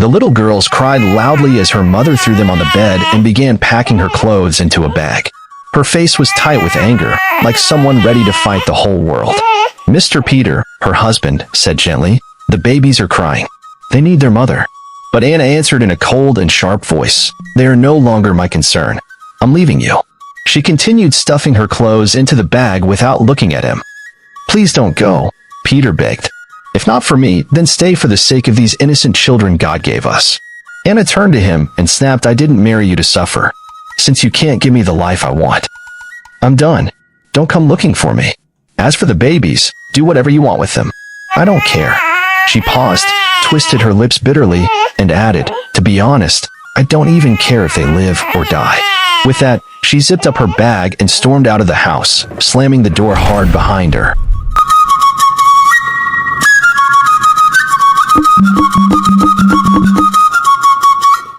The little girls cried loudly as her mother threw them on the bed and began packing her clothes into a bag. Her face was tight with anger, like someone ready to fight the whole world. Mr. Peter, her husband, said gently, "The babies are crying. They need their mother." But Anna answered in a cold and sharp voice, "They are no longer my concern. I'm leaving you." She continued stuffing her clothes into the bag without looking at him. "Please don't go," Peter begged. "If not for me, then stay for the sake of these innocent children God gave us." Anna turned to him and snapped, "I didn't marry you to suffer, since you can't give me the life I want. I'm done. Don't come looking for me. As for the babies, do whatever you want with them. I don't care." She paused, twisted her lips bitterly, and added, "To be honest, I don't even care if they live or die." With that, she zipped up her bag and stormed out of the house, slamming the door hard behind her.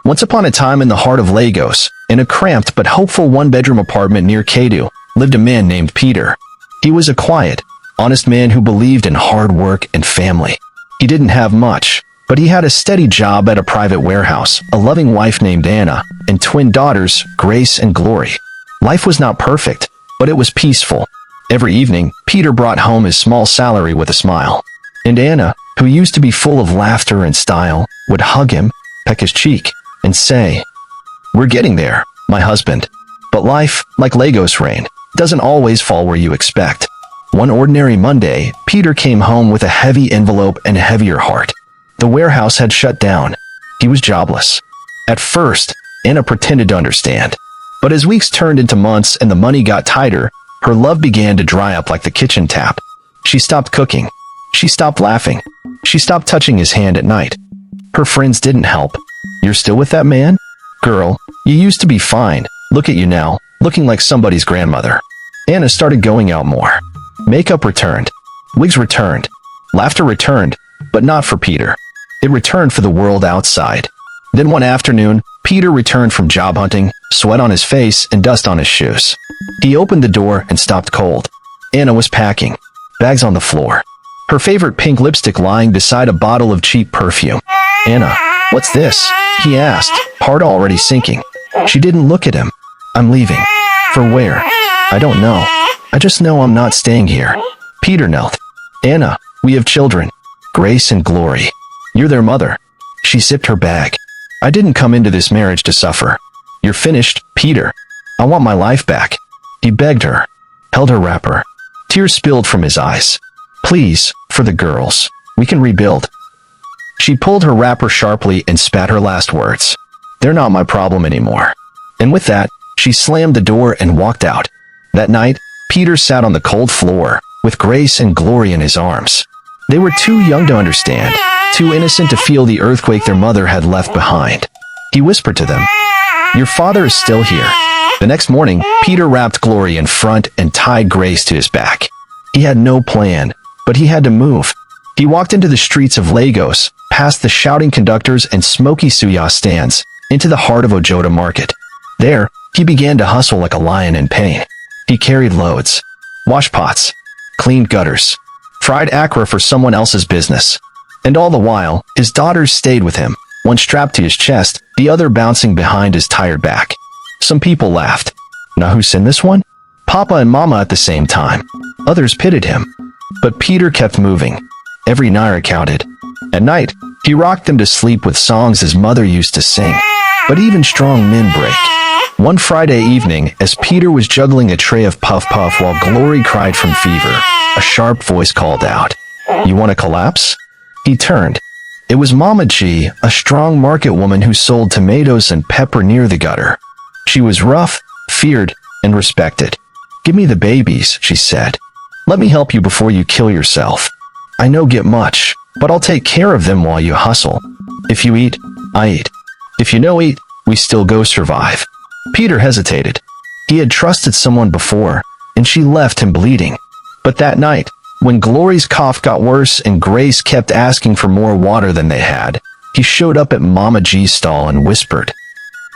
Once upon a time in the heart of Lagos, in a cramped but hopeful one-bedroom apartment near Kedu, lived a man named Peter. He was a quiet, honest man who believed in hard work and family. He didn't have much, but he had a steady job at a private warehouse, a loving wife named Anna, and twin daughters, Grace and Glory. Life was not perfect, but it was peaceful. Every evening, Peter brought home his small salary with a smile. And Anna, who used to be full of laughter and style, would hug him, peck his cheek, and say, "We're getting there, my husband." But life, like Lagos rain, doesn't always fall where you expect. One ordinary Monday, Peter came home with a heavy envelope and a heavier heart. The warehouse had shut down. He was jobless. At first, Anna pretended to understand. But as weeks turned into months and the money got tighter, her love began to dry up like the kitchen tap. She stopped cooking. She stopped laughing. She stopped touching his hand at night. Her friends didn't help. "You're still with that man? Girl, you used to be fine. Look at you now, looking like somebody's grandmother." Anna started going out more. Makeup returned. Wigs returned. Laughter returned, but not for Peter. It returned for the world outside. Then one afternoon, Peter returned from job hunting, sweat on his face and dust on his shoes. He opened the door and stopped cold. Anna was packing. Bags on the floor. Her favorite pink lipstick lying beside a bottle of cheap perfume. "Anna, what's this?" he asked, heart already sinking. She didn't look at him. "I'm leaving." "For where?" "I don't know. I just know I'm not staying here." Peter knelt. "Anna, we have children. Grace and Glory. You're their mother." She zipped her bag. "I didn't come into this marriage to suffer." "You're finished, Peter. I want my life back." He begged her, held her wrapper. Tears spilled from his eyes. "Please, for the girls. We can rebuild." She pulled her wrapper sharply and spat her last words. "They're not my problem anymore." And with that, she slammed the door and walked out. That night, Peter sat on the cold floor, with Grace and Glory in his arms. They were too young to understand, too innocent to feel the earthquake their mother had left behind. He whispered to them, "Your father is still here." The next morning, Peter wrapped Glory in front and tied Grace to his back. He had no plan, but he had to move. He walked into the streets of Lagos, past the shouting conductors and smoky suya stands, into the heart of Ojota Market. There, he began to hustle like a lion in pain. He carried loads, washed pots, cleaned gutters, fried akra for someone else's business. And all the while, his daughters stayed with him, one strapped to his chest, the other bouncing behind his tired back. Some people laughed. Now who sinned this one? Papa and Mama at the same time. Others pitied him. But Peter kept moving. Every naira counted. At night, he rocked them to sleep with songs his mother used to sing. But even strong men break. One Friday evening, as Peter was juggling a tray of puff-puff while Glory cried from fever, a sharp voice called out, "You want to collapse?" He turned. It was Mama G, a strong market woman who sold tomatoes and pepper near the gutter. She was rough, feared, and respected. "Give me the babies," she said. "Let me help you before you kill yourself. I no get much, but I'll take care of them while you hustle. If you eat, I eat. If you no eat, we still go survive." Peter hesitated. He had trusted someone before, and she left him bleeding. But that night, when Glory's cough got worse and Grace kept asking for more water than they had, he showed up at Mama G's stall and whispered,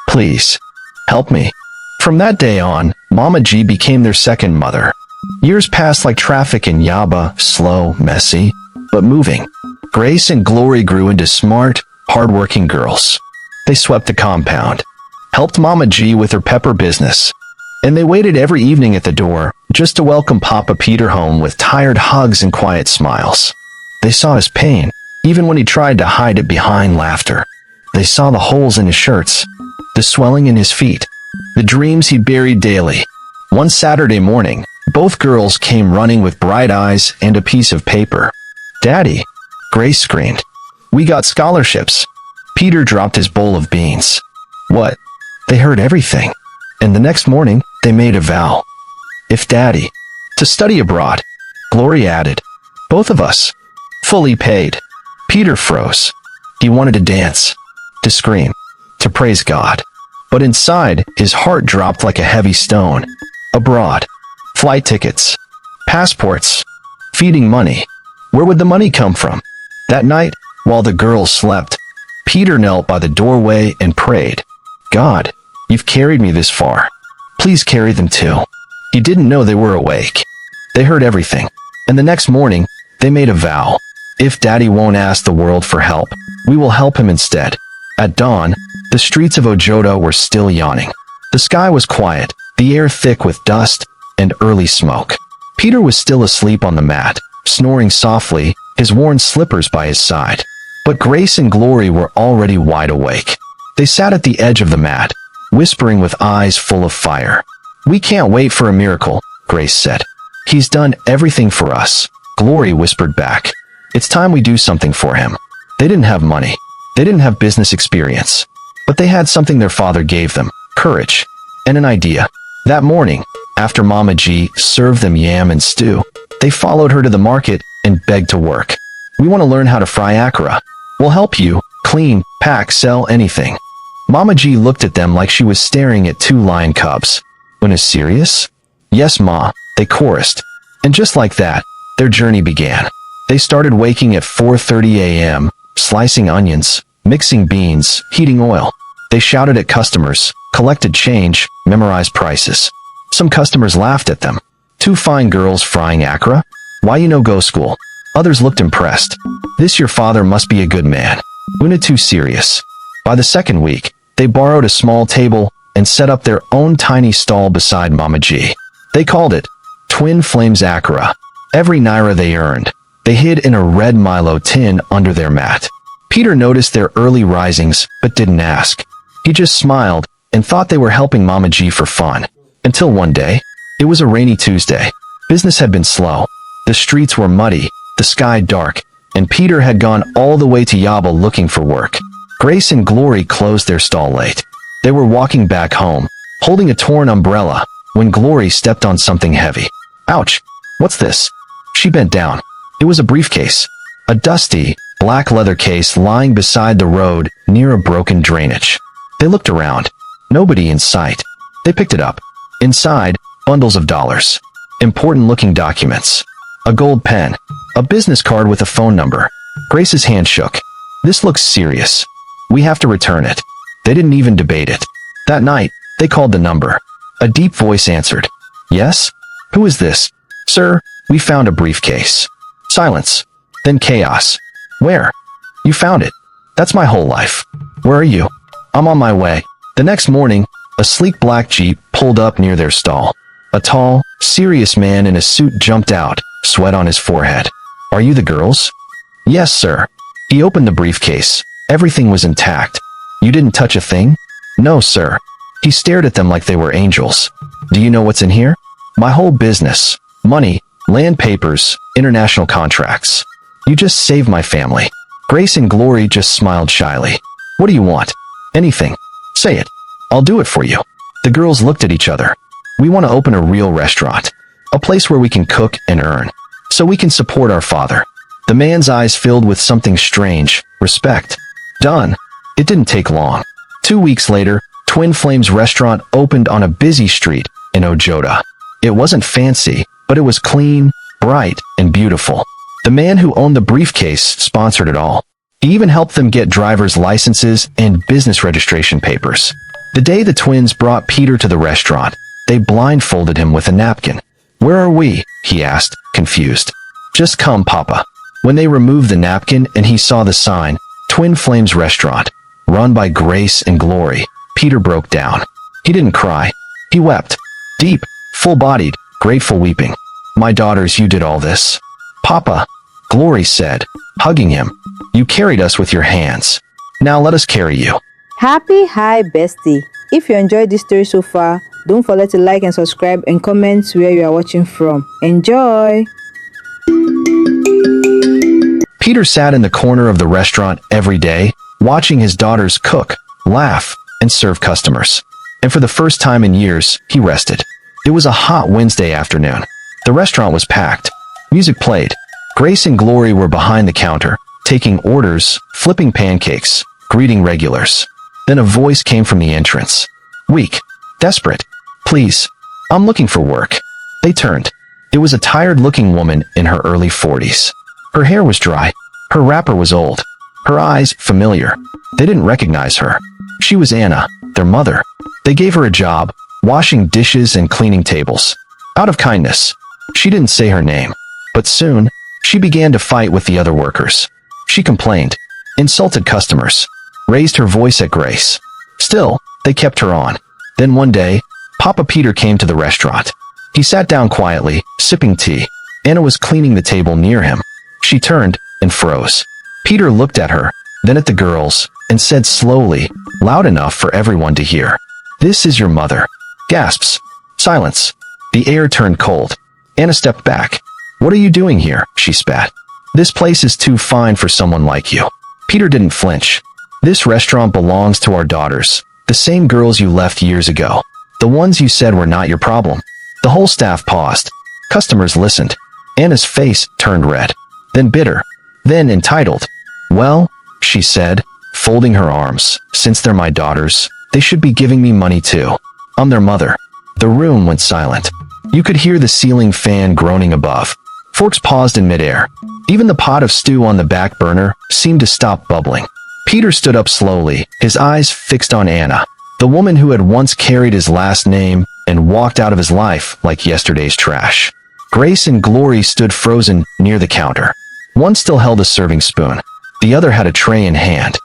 "Please, help me." From that day on, Mama G became their second mother. Years passed like traffic in Yaba, slow, messy, but moving. Grace and Glory grew into smart, hardworking girls. They swept the compound, helped Mama G with her pepper business, and they waited every evening at the door just to welcome Papa Peter home with tired hugs and quiet smiles. They saw his pain, even when he tried to hide it behind laughter. They saw the holes in his shirts, the swelling in his feet, the dreams he buried daily. One Saturday morning, both girls came running with bright eyes and a piece of paper. "Daddy," Grace screamed. "We got scholarships." Peter dropped his bowl of beans. "What?" They heard everything. And the next morning, they made a vow. "If Daddy, to study abroad," Glory added. "Both of us, fully paid." Peter froze. He wanted to dance, to scream, to praise God. But inside, his heart dropped like a heavy stone. Abroad. Flight tickets. Passports. Feeding money. Where would the money come from? That night, while the girls slept, Peter knelt by the doorway and prayed, "God, you've carried me this far. Please carry them too." He didn't know they were awake. They heard everything. And the next morning, they made a vow. "If Daddy won't ask the world for help, we will help him instead." At dawn, the streets of Ojota were still yawning. The sky was quiet, the air thick with dust and early smoke. Peter was still asleep on the mat, snoring softly, his worn slippers by his side. But Grace and Glory were already wide awake. They sat at the edge of the mat, whispering with eyes full of fire. "We can't wait for a miracle," Grace said. "He's done everything for us," Glory whispered back. "It's time we do something for him." They didn't have money. They didn't have business experience. But they had something their father gave them, courage, and an idea. That morning, after Mama G served them yam and stew, they followed her to the market and begged to work. "We want to learn how to fry akara. We'll help you, clean, pack, sell, anything." Mama G looked at them like she was staring at two lion cubs. "Una serious?" "Yes, Ma," they chorused. And just like that, their journey began. They started waking at 4:30 a.m., slicing onions, mixing beans, heating oil. They shouted at customers, collected change, memorized prices. Some customers laughed at them. "Two fine girls frying akara? Why you no go school?" Others looked impressed. "This your father must be a good man. Una too serious." By the second week, they borrowed a small table and set up their own tiny stall beside Mama G. They called it Twin Flames Akara. Every naira they earned, they hid in a red Milo tin under their mat. Peter noticed their early risings, but didn't ask. He just smiled and thought they were helping Mama G for fun. Until one day, it was a rainy Tuesday. Business had been slow. The streets were muddy, the sky dark, and Peter had gone all the way to Yaba looking for work. Grace and Glory closed their stall late. They were walking back home, holding a torn umbrella, when Glory stepped on something heavy. "Ouch! What's this?" She bent down. It was a briefcase. A dusty, black leather case lying beside the road near a broken drainage. They looked around. Nobody in sight. They picked it up. Inside, bundles of dollars. Important-looking documents. A gold pen. A business card with a phone number. Grace's hand shook. "This looks serious. We have to return it." They didn't even debate it. That night, they called the number. A deep voice answered. "Yes? Who is this?" "Sir, we found a briefcase." Silence. Then chaos. "Where?" "You found it. That's my whole life." "Where are you?" "I'm on my way." The next morning, a sleek black Jeep pulled up near their stall. A tall, serious man in a suit jumped out, sweat on his forehead. "Are you the girls?" "Yes, sir." He opened the briefcase. Everything was intact. "You didn't touch a thing?" "No, sir." He stared at them like they were angels. "Do you know what's in here?" "My whole business. Money, land papers, international contracts. You just saved my family." Grace and Glory just smiled shyly. "What do you want?" "Anything. Say it. I'll do it for you." The girls looked at each other. "We want to open a real restaurant. A place where we can cook and earn. So we can support our father." The man's eyes filled with something strange. Respect. Done. It didn't take long. 2 weeks later, Twin Flames Restaurant opened on a busy street in Ojota. It wasn't fancy, but it was clean, bright, and beautiful. The man who owned the briefcase sponsored it all. He even helped them get driver's licenses and business registration papers. The day the twins brought Peter to the restaurant, they blindfolded him with a napkin. "Where are we?" he asked, confused. "Just come, Papa." When they removed the napkin and he saw the sign, Twin Flames restaurant, run by Grace and Glory. Peter broke down. He didn't cry. He wept. Deep, full-bodied, grateful weeping. My daughters, you did all this. Papa, Glory said, hugging him. You carried us with your hands. Now let us carry you. Happy Hi Bestie. If you enjoyed this story so far, don't forget to like and subscribe and comment where you are watching from. Enjoy! Peter sat in the corner of the restaurant every day, watching his daughters cook, laugh, and serve customers. And for the first time in years, he rested. It was a hot Wednesday afternoon. The restaurant was packed. Music played. Grace and Glory were behind the counter, taking orders, flipping pancakes, greeting regulars. Then a voice came from the entrance. Weak. Desperate. Please. I'm looking for work. They turned. It was a tired-looking woman in her early 40s. Her hair was dry. Her wrapper was old. Her eyes familiar. They didn't recognize her. She was Anna, their mother. They gave her a job, washing dishes and cleaning tables. Out of kindness. She didn't say her name. But soon, she began to fight with the other workers. She complained, insulted customers, raised her voice at Grace. Still, they kept her on. Then one day, Papa Peter came to the restaurant. He sat down quietly, sipping tea. Anna was cleaning the table near him. She turned and froze. Peter looked at her, then at the girls, and said slowly, loud enough for everyone to hear, "This is your mother." Gasps. Silence. The air turned cold. Anna stepped back. "What are you doing here?" she spat. "This place is too fine for someone like you." Peter didn't flinch. "This restaurant belongs to our daughters, the same girls you left years ago. The ones you said were not your problem." The whole staff paused. Customers listened. Anna's face turned red. Then bitter. Then entitled. "Well," she said, folding her arms, "since they're my daughters, they should be giving me money too. I'm their mother." The room went silent. You could hear the ceiling fan groaning above. Forks paused in midair. Even the pot of stew on the back burner seemed to stop bubbling. Peter stood up slowly, his eyes fixed on Anna, the woman who had once carried his last name and walked out of his life like yesterday's trash. Grace and Glory stood frozen near the counter. One still held a serving spoon. The other had a tray in hand.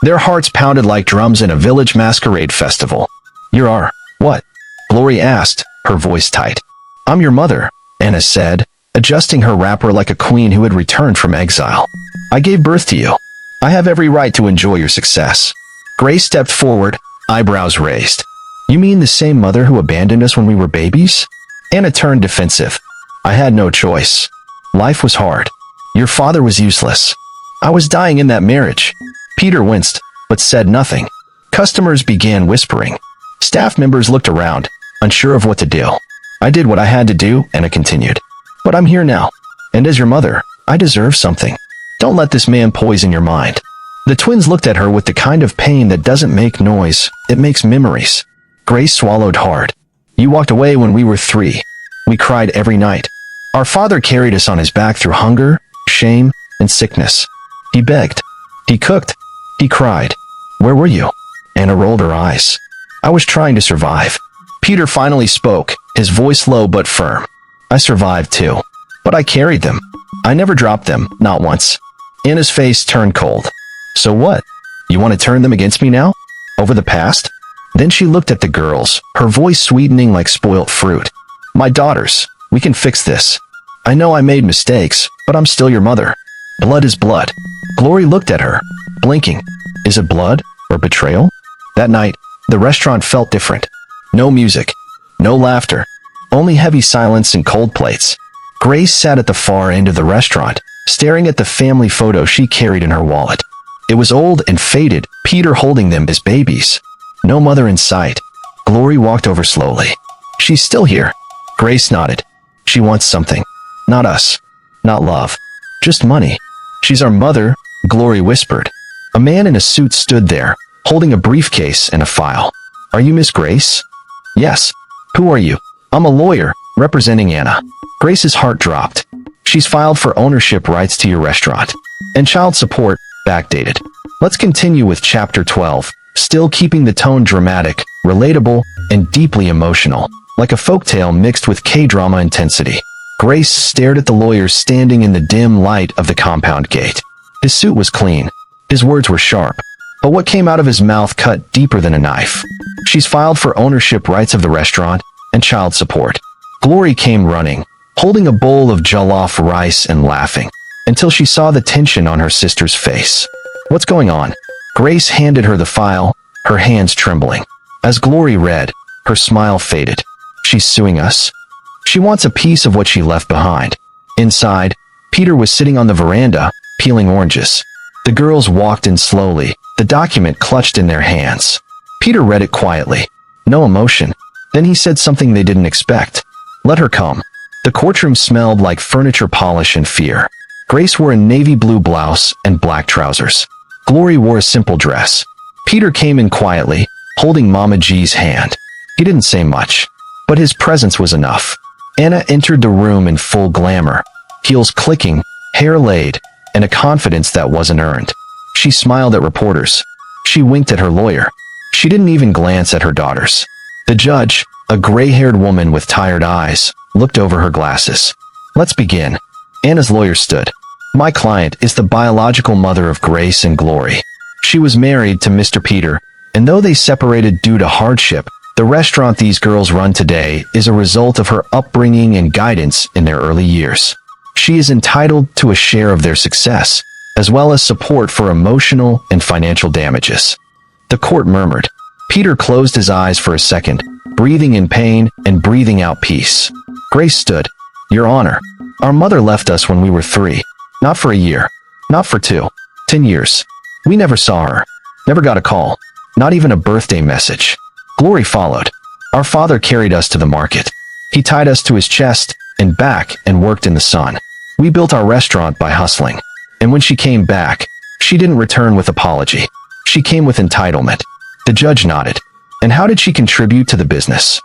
Their hearts pounded like drums in a village masquerade festival. "You are what?" Glory asked, her voice tight. "I'm your mother," Anna said, adjusting her wrapper like a queen who had returned from exile. "I gave birth to you. I have every right to enjoy your success." Grace stepped forward, eyebrows raised. "You mean the same mother who abandoned us when we were babies?" Anna turned defensive. "I had no choice. Life was hard. Your father was useless. I was dying in that marriage." Peter winced, but said nothing. Customers began whispering. Staff members looked around, unsure of what to do. "I did what I had to do," Anna continued. "But I'm here now. And as your mother, I deserve something. Don't let this man poison your mind." The twins looked at her with the kind of pain that doesn't make noise, it makes memories. Grace swallowed hard. "You walked away when we were 3. We cried every night. Our father carried us on his back through hunger, shame, and sickness. He begged. He cooked. He cried. Where were you?" Anna rolled her eyes. "I was trying to survive." Peter finally spoke, his voice low but firm. "I survived too. But I carried them. I never dropped them, not once." Anna's face turned cold. "So what? You want to turn them against me now? Over the past?" Then she looked at the girls, her voice sweetening like spoilt fruit. "My daughters, we can fix this. I know I made mistakes, but I'm still your mother. Blood is blood." Glory looked at her, blinking. Is it blood or betrayal? That night, the restaurant felt different. No music, no laughter, only heavy silence and cold plates. Grace sat at the far end of the restaurant, staring at the family photo she carried in her wallet. It was old and faded, Peter holding them as babies. No mother in sight. Glory walked over slowly. "She's still here." Grace nodded. "She wants something. Not us. Not love. Just money." "She's our mother," Glory whispered. A man in a suit stood there, holding a briefcase and a file. "Are you Miss Grace?" "Yes." "Who are you?" "I'm a lawyer, representing Anna." Grace's heart dropped. "She's filed for ownership rights to your restaurant. And child support, backdated." Let's continue with Chapter 12, still keeping the tone dramatic, relatable, and deeply emotional, like a folktale mixed with K-drama intensity. Grace stared at the lawyer standing in the dim light of the compound gate. His suit was clean, His words were sharp, but what came out of his mouth cut deeper than a knife. She's filed for ownership rights of the restaurant and child support. Glory came running, holding a bowl of jollof rice and laughing, until she saw the tension on her sister's face. What's going on? Grace handed her the file, her hands trembling. As Glory read, her smile faded. She's suing us? She wants a piece of what she left behind. Inside, Peter was sitting on the veranda, peeling oranges. The girls walked in slowly, the document clutched in their hands. Peter read it quietly. No emotion. Then he said something they didn't expect. Let her come. The courtroom smelled like furniture polish and fear. Grace wore a navy blue blouse and black trousers. Glory wore a simple dress. Peter came in quietly, holding Mama G's hand. He didn't say much, but his presence was enough. Anna entered the room in full glamour, heels clicking, hair laid, and a confidence that wasn't earned. She smiled at reporters. She winked at her lawyer. She didn't even glance at her daughters. The judge, a gray-haired woman with tired eyes, looked over her glasses. Let's begin. Anna's lawyer stood. My client is the biological mother of Grace and Glory. She was married to Mr. Peter, and though they separated due to hardship, the restaurant these girls run today is a result of her upbringing and guidance in their early years. She is entitled to a share of their success, as well as support for emotional and financial damages. The court murmured. Peter closed his eyes for a second, breathing in pain and breathing out peace. Grace stood. Your Honor, our mother left us when we were 3. Not for a year. Not for 2. 10 years. We never saw her. Never got a call. Not even a birthday message. Glory followed. Our father carried us to the market. He tied us to his chest and back and worked in the sun. We built our restaurant by hustling. And when she came back, she didn't return with apology. She came with entitlement. The judge nodded. And how did she contribute to the business?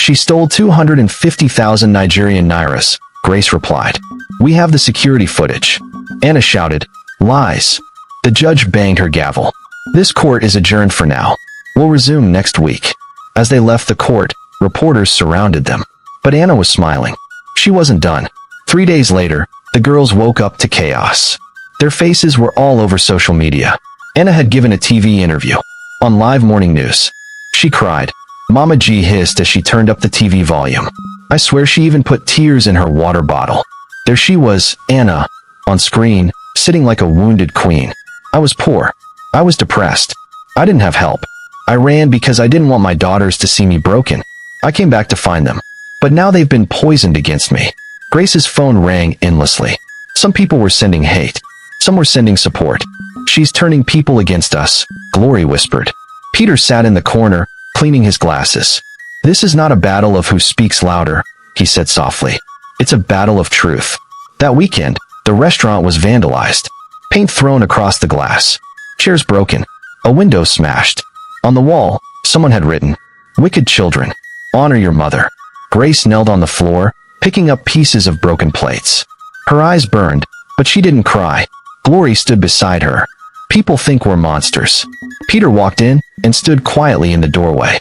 She stole 250,000 Nigerian nairas, Grace replied. We have the security footage. Anna shouted, lies. The judge banged her gavel. This court is adjourned for now. We'll resume next week. As they left the court, reporters surrounded them. But Anna was smiling. She wasn't done. 3 days later, the girls woke up to chaos. Their faces were all over social media. Anna had given a TV interview on live morning news. She cried. Mama G hissed as she turned up the TV volume. I swear she even put tears in her water bottle. There she was, Anna, on screen, sitting like a wounded queen. I was poor. I was depressed. I didn't have help. I ran because I didn't want my daughters to see me broken. I came back to find them. But now they've been poisoned against me. Grace's phone rang endlessly. Some people were sending hate. Some were sending support. She's turning people against us, Glory whispered. Peter sat in the corner, cleaning his glasses. This is not a battle of who speaks louder, he said softly. It's a battle of truth. That weekend, the restaurant was vandalized. Paint thrown across the glass. Chairs broken. A window smashed. On the wall, someone had written, Wicked children, honor your mother. Grace knelt on the floor, picking up pieces of broken plates. Her eyes burned, but she didn't cry. Glory stood beside her. People think we're monsters. Peter walked in and stood quietly in the doorway.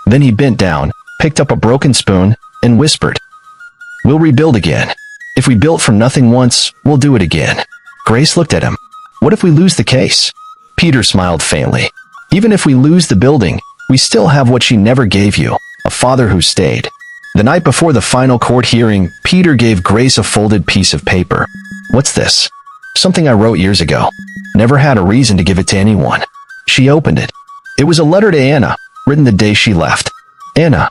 Then he bent down, picked up a broken spoon, and whispered, We'll rebuild again. If we built from nothing once, we'll do it again. Grace looked at him. What if we lose the case? Peter smiled faintly. Even if we lose the building, we still have what she never gave you, a father who stayed. The night before the final court hearing, Peter gave Grace a folded piece of paper. What's this? Something I wrote years ago. Never had a reason to give it to anyone. She opened it. It was a letter to Anna, written the day she left. Anna,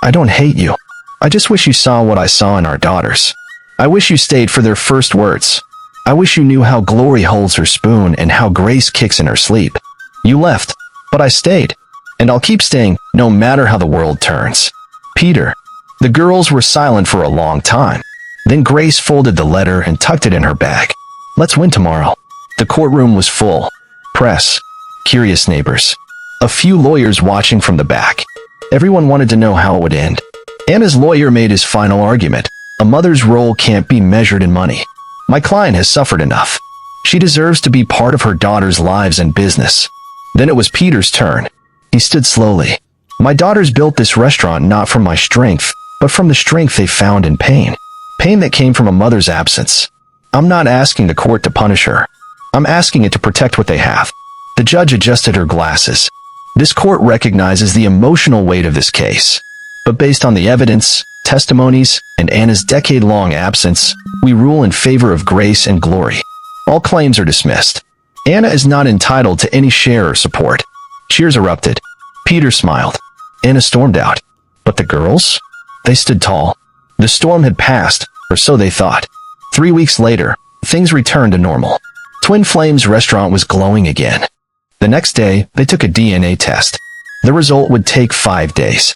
I don't hate you. I just wish you saw what I saw in our daughters. I wish you stayed for their first words. I wish you knew how Glory holds her spoon and how Grace kicks in her sleep. You left, but I stayed. And I'll keep staying, no matter how the world turns. Peter. The girls were silent for a long time. Then Grace folded the letter and tucked it in her bag. Let's win tomorrow. The courtroom was full. Press. Curious neighbors. A few lawyers watching from the back. Everyone wanted to know how it would end. Anna's lawyer made his final argument. A mother's role can't be measured in money. My client has suffered enough. She deserves to be part of her daughter's lives and business. Then it was Peter's turn. He stood slowly. My daughters built this restaurant not from my strength, but from the strength they found in pain. Pain that came from a mother's absence. I'm not asking the court to punish her. I'm asking it to protect what they have. The judge adjusted her glasses. This court recognizes the emotional weight of this case. But based on the evidence, testimonies, and Anna's decade-long absence, we rule in favor of Grace and Glory. All claims are dismissed. Anna is not entitled to any share or support. Cheers erupted. Peter smiled. Anna stormed out. But the girls? They stood tall. The storm had passed, or so they thought. 3 weeks later, things returned to normal. Twin Flames restaurant was glowing again. The next day, they took a DNA test. The result would take 5 days.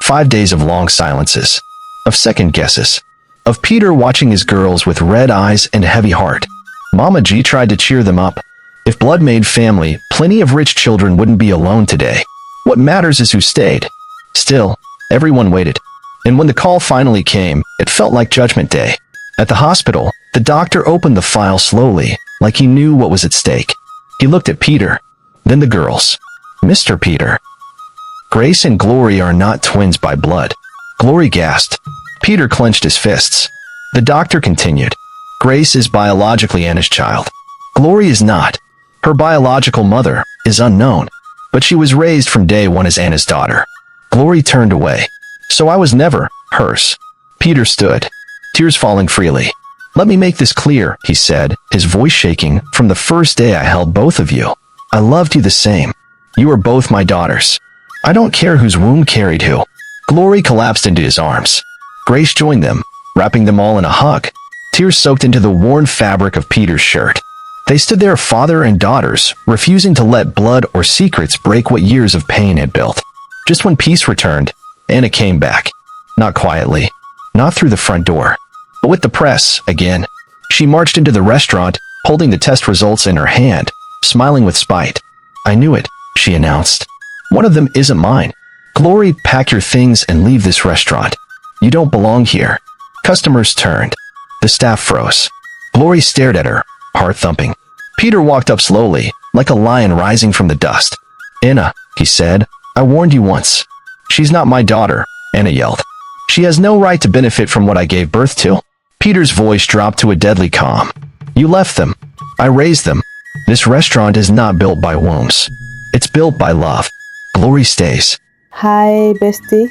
5 days of long silences. Of second guesses. Of Peter watching his girls with red eyes and a heavy heart. Mama G tried to cheer them up. If blood made family, plenty of rich children wouldn't be alone today. What matters is who stayed. Still, everyone waited. And when the call finally came, it felt like Judgment Day. At the hospital, the doctor opened the file slowly, like he knew what was at stake. He looked at Peter, then the girls. Mr. Peter. Grace and Glory are not twins by blood. Glory gasped. Peter clenched his fists. The doctor continued. Grace is biologically Anna's child. Glory is not. Her biological mother is unknown, but she was raised from day one as Anna's daughter. Glory turned away. So I was never hers. Peter stood, tears falling freely. Let me make this clear, he said, his voice shaking. From the first day I held both of you. I loved you the same. You are both my daughters. I don't care whose womb carried who. Glory collapsed into his arms. Grace joined them, wrapping them all in a hug. Tears soaked into the worn fabric of Peter's shirt. They stood there, father and daughters, refusing to let blood or secrets break what years of pain had built. Just when peace returned, Anna came back. Not quietly, not through the front door, but with the press, again. She marched into the restaurant, holding the test results in her hand, smiling with spite. I knew it, she announced. One of them isn't mine. Glory, pack your things and leave this restaurant. You don't belong here. Customers turned. The staff froze. Glory stared at her, heart thumping. Peter walked up slowly, like a lion rising from the dust. Anna, he said, I warned you once. She's not my daughter, Anna yelled. She has no right to benefit from what I gave birth to. Peter's voice dropped to a deadly calm. You left them. I raised them. This restaurant is not built by wombs. It's built by love. Glory stays. Hi, bestie.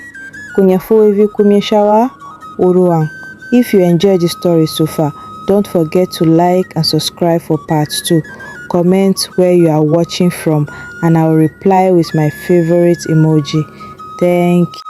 Kunyafu hivi kumyeshawa uruang. If you enjoyed the story so far, don't forget to like and subscribe for part 2. Comment where you are watching from and I will reply with my favorite emoji. Thank you.